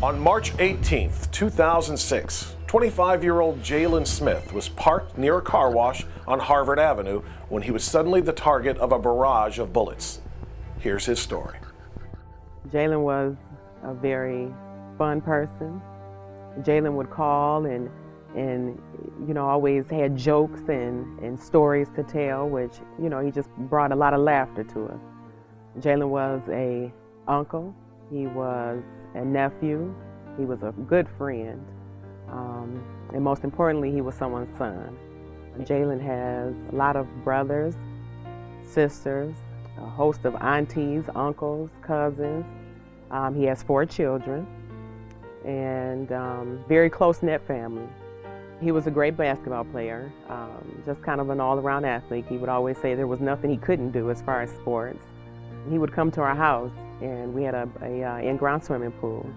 On March 18th, 2006, 25-year-old Jaylen Smith was parked near a car wash on Harvard Avenue when he was suddenly the target of a barrage of bullets. Here's his story. Jaylen was a very fun person. Jaylen would call and always had jokes and stories to tell, which, he just brought a lot of laughter to us. Jaylen was an uncle. He was a nephew. He was a good friend. And most importantly, he was someone's son. Jaylen has a lot of brothers, sisters, a host of aunties, uncles, cousins. He has 4 children and very close-knit family. He was a great basketball player, just kind of an all-around athlete. He would always say there was nothing he couldn't do as far as sports. He would come to our house, and we had a in-ground swimming pool,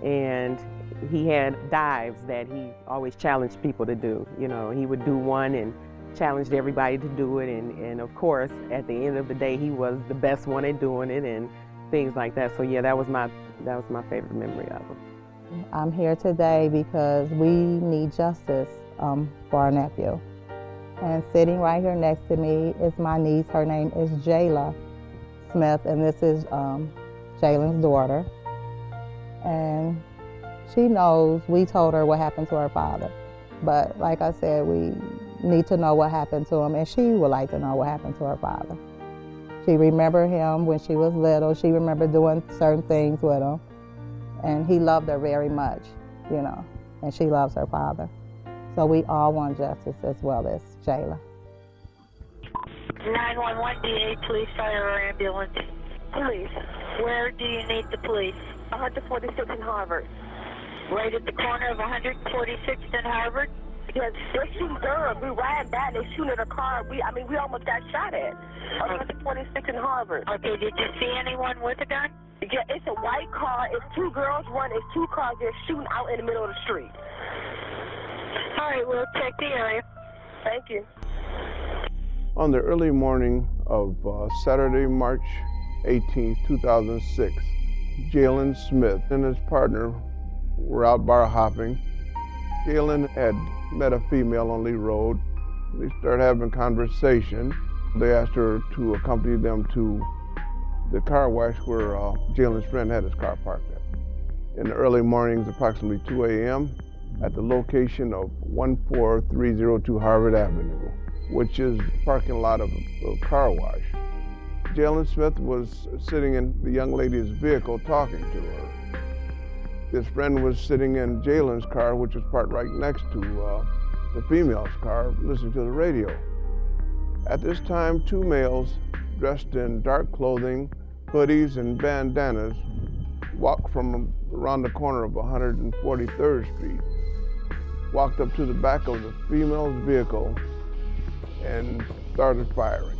and he had dives that he always challenged people to do. He would do one and challenged everybody to do it, and of course, at the end of the day, he was the best one at doing it and things like that. So yeah, that was my favorite memory of him. I'm here today because we need justice for our nephew. And sitting right here next to me is my niece. Her name is Jayla Smith, and this is Jalen's daughter. And she knows we told her what happened to her father. But like I said, we need to know what happened to him, and she would like to know what happened to her father. She remembered him when she was little. She remembered doing certain things with him. And he loved her very much, and she loves her father. So we all want justice as well as Jayla. 911, DA, police, fire, or ambulance. Police. Where do you need the police? 146 in Harvard. Right at the corner of 146th and Harvard? Yes, they're shooting Durham. We ran back, they shooting at a car. We almost got shot at. 146 in Harvard. Okay, did you see anyone with a gun? Yeah, it's a white car. It's 2 girls, it's 2 cars. They're shooting out in the middle of the street. All right, we'll check the area. Thank you. On the early morning of Saturday, March 18, 2006, Jaylen Smith and his partner were out bar hopping. Jaylen had met a female on Lee Road. They started having conversation. They asked her to accompany them to the car wash where Jalen's friend had his car parked at. In the early mornings, approximately 2 a.m., at the location of 14302 Harvard Avenue, which is the parking lot of a car wash. Jaylen Smith was sitting in the young lady's vehicle talking to her. His friend was sitting in Jalen's car, which was parked right next to the female's car, listening to the radio. At this time, 2 males dressed in dark clothing, hoodies, and bandanas walked from around the corner of 143rd Street, walked up to the back of the female's vehicle and started firing.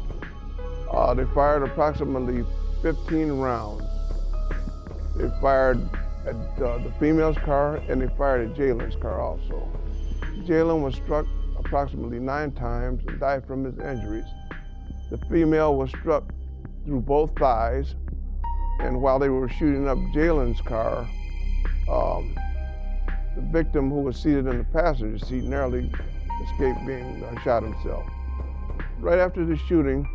They fired approximately 15 rounds. They fired at the female's car, and they fired at Jalen's car also. Jaylen was struck approximately 9 times and died from his injuries. The female was struck through both thighs, and while they were shooting up Jalen's car, the victim, who was seated in the passenger seat, narrowly escaped being shot himself. Right after the shooting,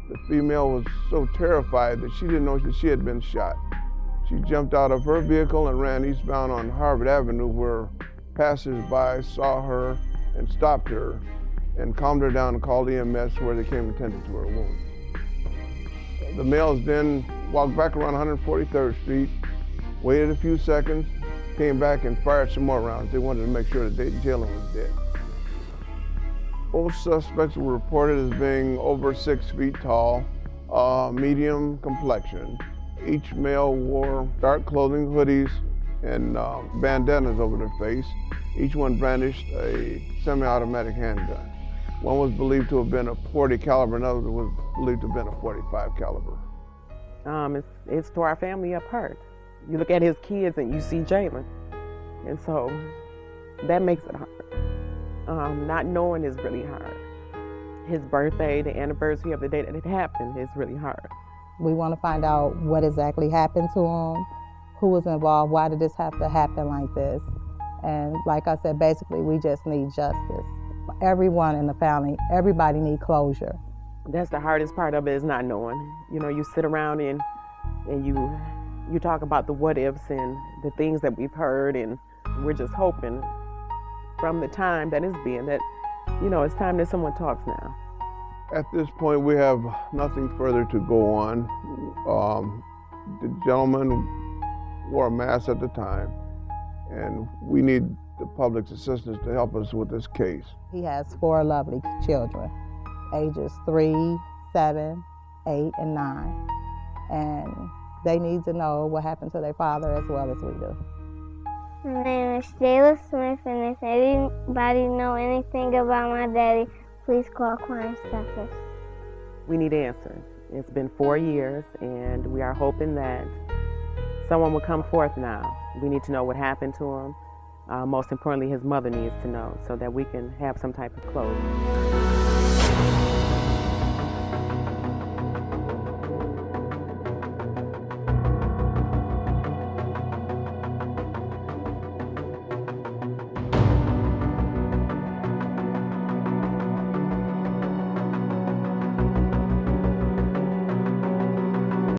the female was so terrified that she didn't know that she had been shot. She jumped out of her vehicle and ran eastbound on Harvard Avenue, where passers-by saw her and stopped her and calmed her down and called EMS, where they came and tended to her wounds. The males then walked back around 143rd Street, waited a few seconds, came back and fired some more rounds. They wanted to make sure that Jaylen was dead. Both suspects were reported as being over 6 feet tall, medium complexion. Each male wore dark clothing, hoodies, and bandanas over their face. Each one brandished a semi-automatic handgun. One was believed to have been a .40 caliber, another was believed to have been a .45 caliber. It's tore our family apart. You look at his kids and you see Jaylen, and so that makes it hard. Not knowing is really hard. His birthday, the anniversary of the day that it happened, is really hard. We want to find out what exactly happened to him, who was involved, why did this have to happen like this? And like I said, basically we just need justice. Everyone in the family, everybody need closure. That's the hardest part of it, is not knowing. You know, you sit around and you talk about the what ifs and the things that we've heard, and we're just hoping from the time that it's been that, you know, it's time that someone talks now. At this point, we have nothing further to go on. The gentleman wore a mask at the time, and we need the public's assistance to help us with this case. He has 4 lovely children, ages 3, 7, 8, and 9. And they need to know what happened to their father as well as we do. My name is Jayla Smith, and if anybody know anything about my daddy, please call Crime Stoppers. We need answers. It's been 4 years, and we are hoping that someone will come forth now. We need to know what happened to him. Most importantly, his mother needs to know so that we can have some type of closure.